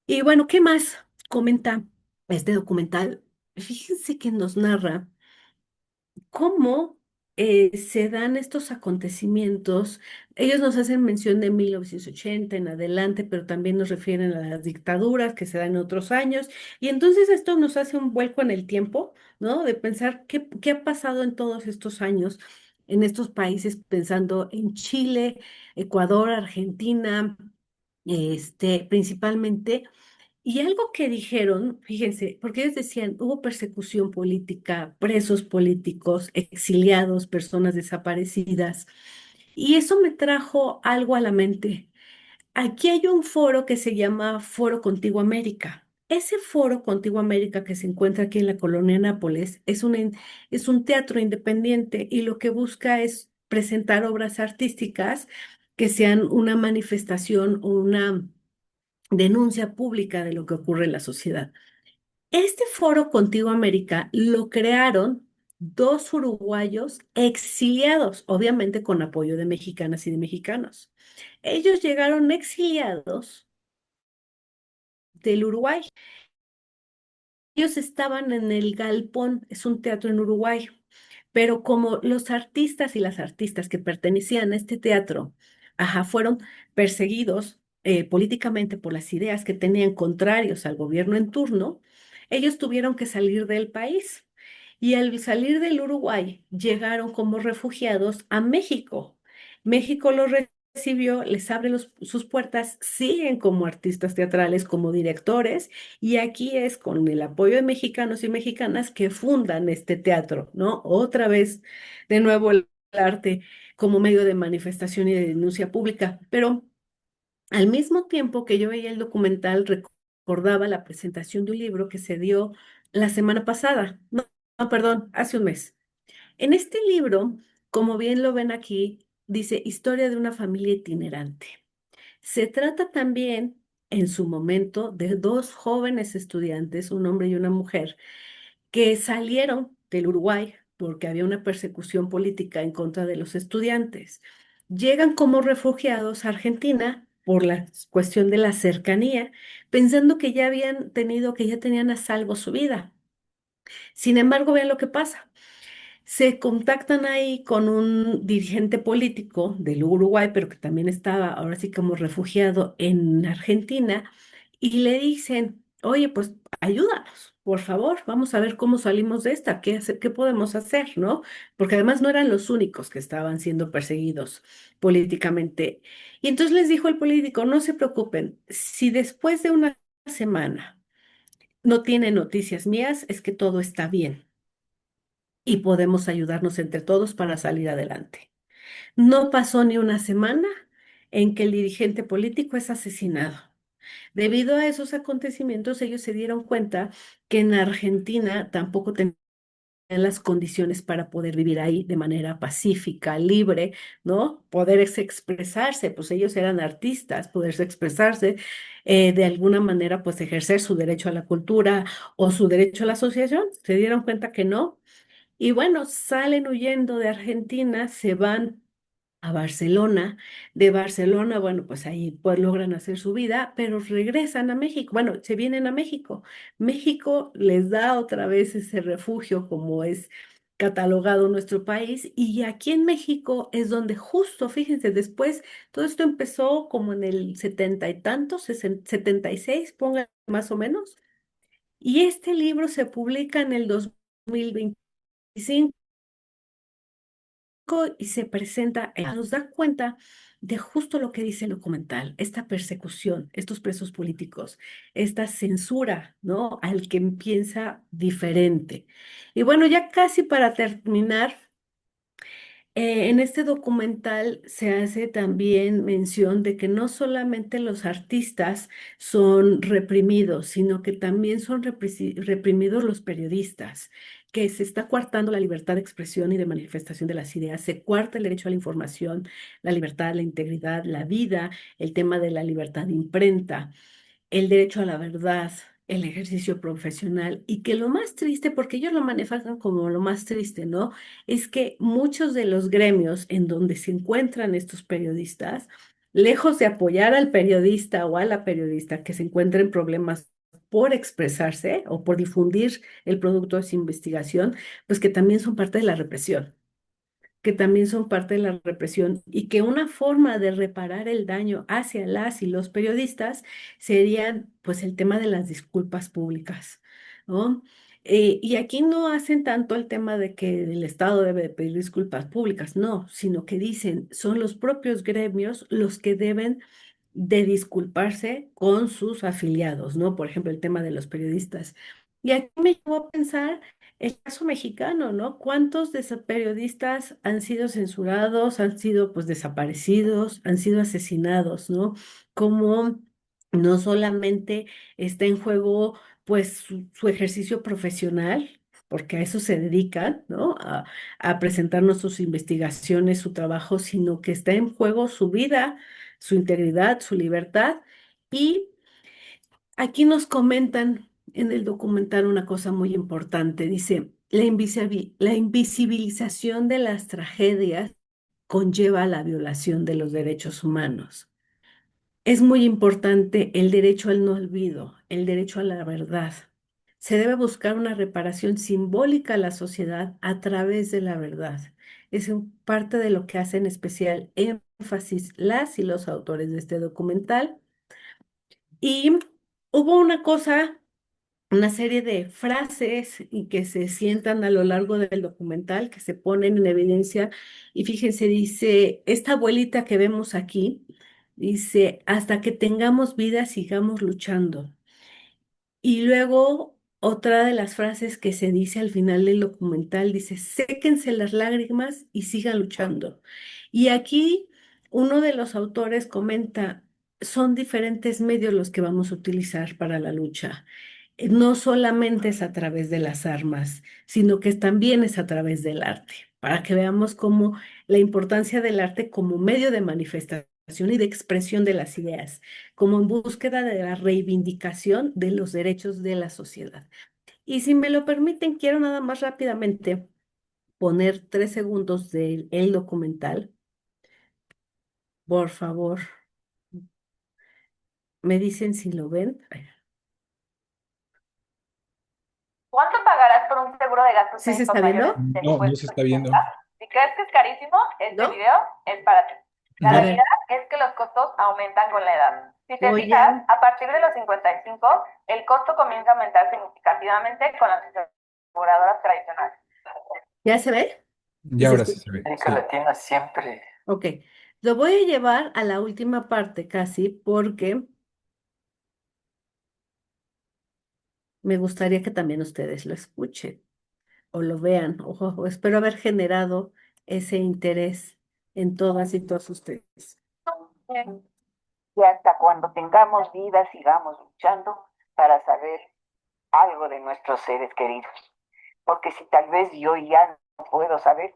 A: Y bueno, ¿qué más comenta este documental? Fíjense que nos narra cómo se dan estos acontecimientos. Ellos nos hacen mención de 1980 en adelante, pero también nos refieren a las dictaduras que se dan en otros años. Y entonces esto nos hace un vuelco en el tiempo, ¿no? De pensar qué ha pasado en todos estos años en estos países, pensando en Chile, Ecuador, Argentina, principalmente. Y algo que dijeron, fíjense, porque ellos decían, hubo persecución política, presos políticos, exiliados, personas desaparecidas, y eso me trajo algo a la mente. Aquí hay un foro que se llama Foro Contigo América. Ese Foro Contigo América que se encuentra aquí en la colonia Nápoles es un teatro independiente y lo que busca es presentar obras artísticas que sean una manifestación o una denuncia pública de lo que ocurre en la sociedad. Este Foro Contigo América lo crearon dos uruguayos exiliados, obviamente con apoyo de mexicanas y de mexicanos. Ellos llegaron exiliados del Uruguay. Ellos estaban en el Galpón, es un teatro en Uruguay, pero como los artistas y las artistas que pertenecían a este teatro, ajá, fueron perseguidos políticamente por las ideas que tenían contrarios al gobierno en turno, ellos tuvieron que salir del país. Y al salir del Uruguay, llegaron como refugiados a México. México los recibió, les abre sus puertas, siguen como artistas teatrales, como directores, y aquí es con el apoyo de mexicanos y mexicanas que fundan este teatro, ¿no? Otra vez, de nuevo, el arte como medio de manifestación y de denuncia pública. Pero al mismo tiempo que yo veía el documental, recordaba la presentación de un libro que se dio la semana pasada, no, perdón, hace un mes. En este libro, como bien lo ven aquí, dice Historia de una familia itinerante. Se trata también, en su momento, de dos jóvenes estudiantes, un hombre y una mujer, que salieron del Uruguay porque había una persecución política en contra de los estudiantes. Llegan como refugiados a Argentina por la cuestión de la cercanía, pensando que ya habían tenido, que ya tenían a salvo su vida. Sin embargo, vean lo que pasa. Se contactan ahí con un dirigente político del Uruguay, pero que también estaba ahora sí como refugiado en Argentina, y le dicen, oye, pues ayúdanos, por favor, vamos a ver cómo salimos de esta, qué podemos hacer, ¿no? Porque además no eran los únicos que estaban siendo perseguidos políticamente. Y entonces les dijo el político, no se preocupen, si después de una semana no tienen noticias mías, es que todo está bien y podemos ayudarnos entre todos para salir adelante. No pasó ni una semana en que el dirigente político es asesinado. Debido a esos acontecimientos, ellos se dieron cuenta que en Argentina tampoco tenían las condiciones para poder vivir ahí de manera pacífica, libre, ¿no? Poderse expresarse, pues ellos eran artistas, poderse expresarse de alguna manera, pues ejercer su derecho a la cultura o su derecho a la asociación. Se dieron cuenta que no, y bueno, salen huyendo de Argentina, se van a Barcelona. De Barcelona, bueno, pues ahí pues logran hacer su vida, pero regresan a México. Bueno, se vienen a México. México les da otra vez ese refugio como es catalogado nuestro país. Y aquí en México es donde justo, fíjense, después, todo esto empezó como en el setenta y tantos, 76, pongan más o menos. Y este libro se publica en el 2025 y se presenta, nos da cuenta de justo lo que dice el documental, esta persecución, estos presos políticos, esta censura, ¿no? Al que piensa diferente. Y bueno, ya casi para terminar, en este documental se hace también mención de que no solamente los artistas son reprimidos, sino que también son reprimidos los periodistas, que se está coartando la libertad de expresión y de manifestación de las ideas, se cuarta el derecho a la información, la libertad, la integridad, la vida, el tema de la libertad de imprenta, el derecho a la verdad, el ejercicio profesional y que lo más triste, porque ellos lo manejan como lo más triste, ¿no? Es que muchos de los gremios en donde se encuentran estos periodistas, lejos de apoyar al periodista o a la periodista que se encuentra en problemas por expresarse o por difundir el producto de su investigación, pues que también son parte de la represión, que también son parte de la represión y que una forma de reparar el daño hacia las y los periodistas serían pues el tema de las disculpas públicas, ¿no? Y aquí no hacen tanto el tema de que el Estado debe de pedir disculpas públicas, no, sino que dicen son los propios gremios los que deben de disculparse con sus afiliados, ¿no? Por ejemplo, el tema de los periodistas. Y aquí me llevó a pensar el caso mexicano, ¿no? ¿Cuántos de esos periodistas han sido censurados, han sido pues desaparecidos, han sido asesinados, ¿no? Como no solamente está en juego pues su ejercicio profesional, porque a eso se dedican, ¿no? A presentarnos sus investigaciones, su trabajo, sino que está en juego su vida, su integridad, su libertad. Y aquí nos comentan en el documental una cosa muy importante. Dice, la invisibilización de las tragedias conlleva la violación de los derechos humanos. Es muy importante el derecho al no olvido, el derecho a la verdad. Se debe buscar una reparación simbólica a la sociedad a través de la verdad. Parte de lo que hacen especial énfasis las y los autores de este documental. Y hubo una cosa, una serie de frases y que se sientan a lo largo del documental, que se ponen en evidencia. Y fíjense, dice, esta abuelita que vemos aquí, dice, hasta que tengamos vida, sigamos luchando. Y luego otra de las frases que se dice al final del documental dice, séquense las lágrimas y sigan luchando. Y aquí uno de los autores comenta, son diferentes medios los que vamos a utilizar para la lucha. No solamente es a través de las armas, sino que también es a través del arte, para que veamos cómo la importancia del arte como medio de manifestación y de expresión de las ideas como en búsqueda de la reivindicación de los derechos de la sociedad. Y si me lo permiten, quiero nada más rápidamente poner 3 segundos del el documental. Por favor, me dicen si lo ven. ¿Cuánto pagarás por un seguro de gastos ¿Sí se está mayores viendo? Del
B: No, no se
A: impuesto
B: está
A: de
B: viendo.
A: renta? Si crees que es carísimo, este ¿no? video es para ti. La
B: No.
A: realidad es que los costos aumentan con la edad. Si te fijas, a partir de los 55, el costo comienza a aumentar significativamente con las aseguradoras tradicionales. ¿Ya se ve? ¿Y
B: Ya
A: se
B: ahora sí
A: escucha?
B: se ve.
C: América
B: Sí.
C: Latina siempre.
A: Ok, lo voy a llevar a la última parte casi porque me gustaría que también ustedes lo escuchen o lo vean, o espero haber generado ese interés en todas y todos ustedes.
C: Y hasta cuando tengamos vida, sigamos luchando para saber algo de nuestros seres queridos. Porque si tal vez yo ya no puedo saber,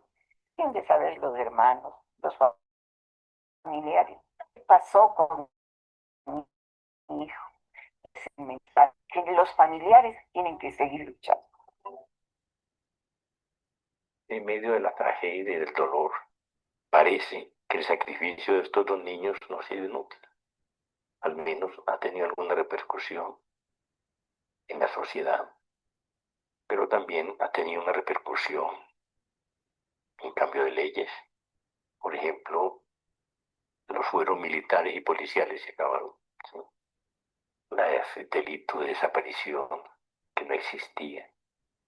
C: ¿quién de saber los hermanos, los familiares? ¿Qué pasó con mi hijo? Ese mensaje, que los familiares tienen que seguir luchando.
D: En medio de la tragedia y del dolor, parece que el sacrificio de estos dos niños no ha sido inútil. Al menos ha tenido alguna repercusión en la sociedad, pero también ha tenido una repercusión en cambio de leyes. Por ejemplo, los fueros militares y policiales se acabaron. ¿Sí? El delito de desaparición, que no existía,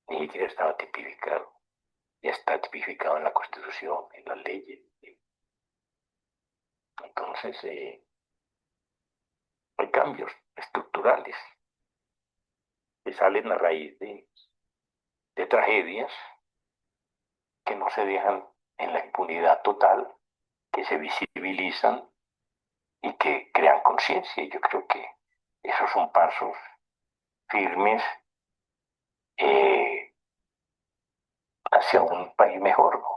D: ni siquiera estaba tipificado, ya está tipificado en la Constitución, en las leyes. ¿Sí? Entonces, hay cambios estructurales que salen a raíz de tragedias que no se dejan en la impunidad total, que se visibilizan y que crean conciencia. Y yo creo que esos son pasos firmes eh, hacia un país mejor, ¿no?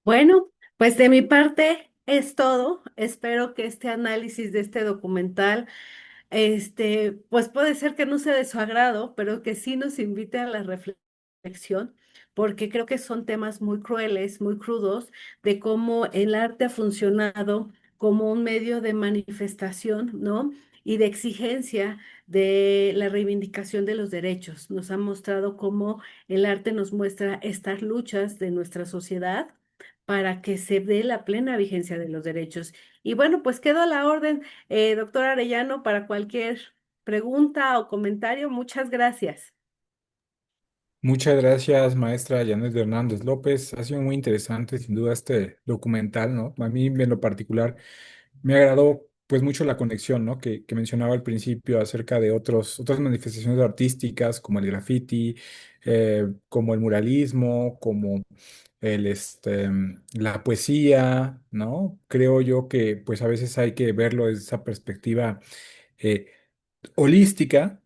A: Bueno, pues de mi parte es todo. Espero que este análisis de este documental, pues puede ser que no sea de su agrado, pero que sí nos invite a la reflexión, porque creo que son temas muy crueles, muy crudos, de cómo el arte ha funcionado como un medio de manifestación, ¿no? y de exigencia de la reivindicación de los derechos. Nos ha mostrado cómo el arte nos muestra estas luchas de nuestra sociedad para que se dé la plena vigencia de los derechos. Y bueno, pues quedo a la orden, doctor Arellano, para cualquier pregunta o comentario. Muchas gracias.
B: Muchas gracias, maestra Janet Hernández López. Ha sido muy interesante, sin duda, este documental, ¿no? A mí, en lo particular, me agradó, pues, mucho la conexión, ¿no? Que mencionaba al principio acerca de otras manifestaciones artísticas, como el graffiti, como el muralismo, como la poesía, ¿no? Creo yo que, pues, a veces hay que verlo desde esa perspectiva eh, holística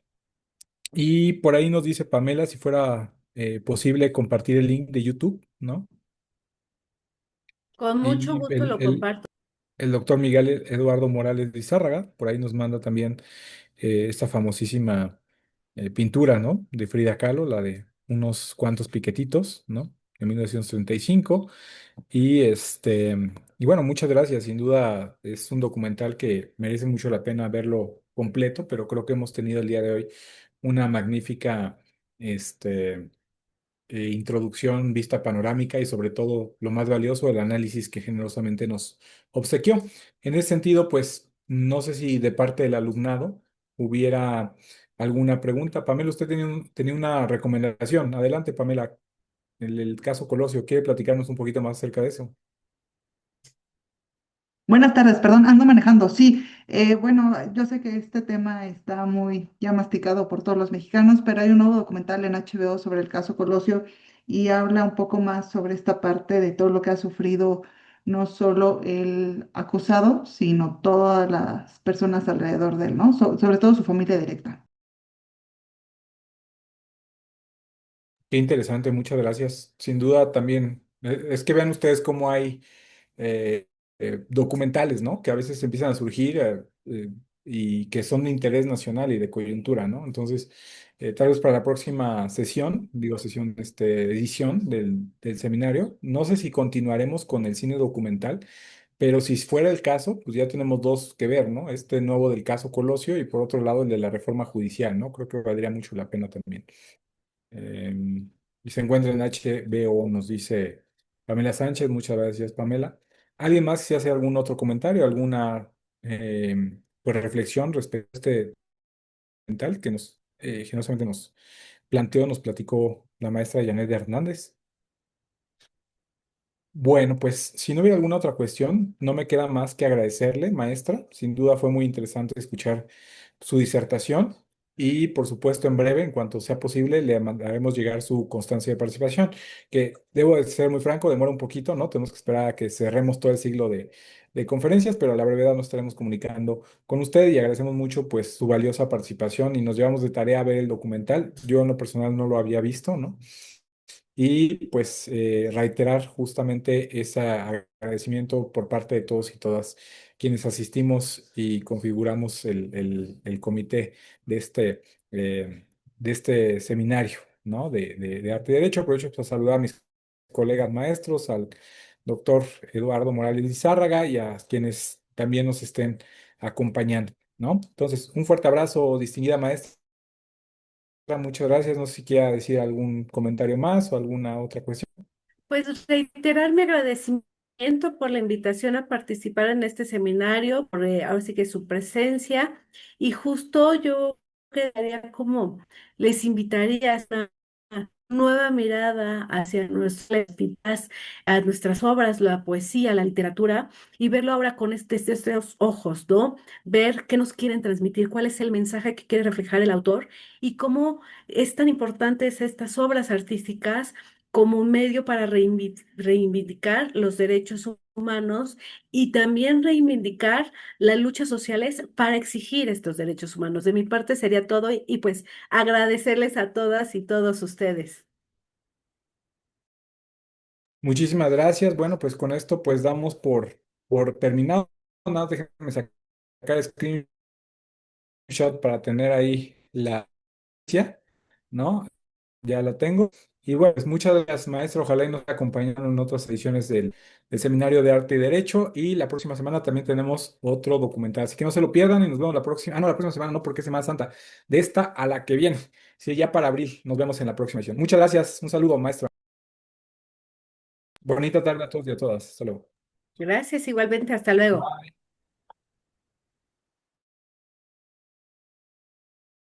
B: y por ahí nos dice Pamela si fuera posible compartir el link de YouTube, ¿no?
A: Con mucho
B: Y
A: gusto lo comparto.
B: el doctor Miguel Eduardo Morales de Izárraga, por ahí nos manda también esta famosísima pintura, ¿no? De Frida Kahlo, la de unos cuantos piquetitos, ¿no? En 1935. Y bueno, muchas gracias. Sin duda es un documental que merece mucho la pena verlo completo, pero creo que hemos tenido el día de hoy una magnífica, este, introducción, vista panorámica y sobre todo lo más valioso, el análisis que generosamente nos obsequió. En ese sentido, pues no sé si de parte del alumnado hubiera alguna pregunta. Pamela, usted tenía una recomendación. Adelante, Pamela. El caso Colosio, ¿quiere platicarnos un poquito más acerca de eso?
E: Buenas tardes, perdón, ando manejando. Sí, bueno, yo sé que este tema está muy ya masticado por todos los mexicanos, pero hay un nuevo documental en HBO sobre el caso Colosio y habla un poco más sobre esta parte de todo lo que ha sufrido no solo el acusado, sino todas las personas alrededor de él, ¿no? Sobre todo su familia directa.
B: Qué interesante, muchas gracias. Sin duda también, es que vean ustedes cómo hay documentales, ¿no? Que a veces empiezan a surgir y que son de interés nacional y de coyuntura, ¿no? Entonces, tal vez para la próxima sesión, digo sesión, edición del seminario, no sé si continuaremos con el cine documental, pero si fuera el caso, pues ya tenemos dos que ver, ¿no? Este nuevo del caso Colosio y por otro lado el de la reforma judicial, ¿no? Creo que valdría mucho la pena también. Em, y se encuentra en HBO, nos dice Pamela Sánchez. Muchas gracias, Pamela. ¿Alguien más si hace algún otro comentario, alguna pues, reflexión respecto a este mental que nos generosamente nos planteó, nos platicó la maestra Janet Hernández? Bueno, pues si no hubiera alguna otra cuestión, no me queda más que agradecerle, maestra. Sin duda fue muy interesante escuchar su disertación y, por supuesto, en breve, en cuanto sea posible, le mandaremos llegar su constancia de participación, que debo de ser muy franco, demora un poquito, ¿no? Tenemos que esperar a que cerremos todo el siglo de conferencias, pero a la brevedad nos estaremos comunicando con usted y agradecemos mucho, pues, su valiosa participación y nos llevamos de tarea a ver el documental. Yo en lo personal no lo había visto, ¿no? Y pues reiterar justamente ese agradecimiento por parte de todos y todas quienes asistimos y configuramos el comité de este, de este seminario, ¿no? De Arte y Derecho. Aprovecho para saludar a mis colegas maestros, al doctor Eduardo Morales Lizárraga y a quienes también nos estén acompañando, ¿no? Entonces, un fuerte abrazo, distinguida maestra. Muchas gracias. No sé si quiera decir algún comentario más o alguna otra cuestión.
A: Pues reiterar mi agradecimiento por la invitación a participar en este seminario, por ahora sí que su presencia. Y justo yo quedaría como, les invitaría a una nueva mirada hacia nuestras vidas, a nuestras obras, la poesía, la literatura, y verlo ahora con estos ojos, ¿no? Ver qué nos quieren transmitir, cuál es el mensaje que quiere reflejar el autor y cómo es tan importantes estas obras artísticas como un medio para reivindicar los derechos humanos y también reivindicar las luchas sociales para exigir estos derechos humanos. De mi parte sería todo y pues agradecerles a todas y todos ustedes.
B: Muchísimas gracias. Bueno, pues con esto pues damos por terminado. Nada más déjenme sacar screenshot para tener ahí la noticia, ¿no? Ya la tengo. Y bueno, pues muchas gracias, maestro. Ojalá y nos acompañen en otras ediciones del Seminario de Arte y Derecho. Y la próxima semana también tenemos otro documental. Así que no se lo pierdan y nos vemos la próxima. Ah, no, la próxima semana no, porque es Semana Santa. De esta a la que viene. Sí, ya para abril. Nos vemos en la próxima edición. Muchas gracias. Un saludo, maestro. Bonita tarde a todos y a todas. Hasta luego.
A: Gracias, igualmente, hasta luego.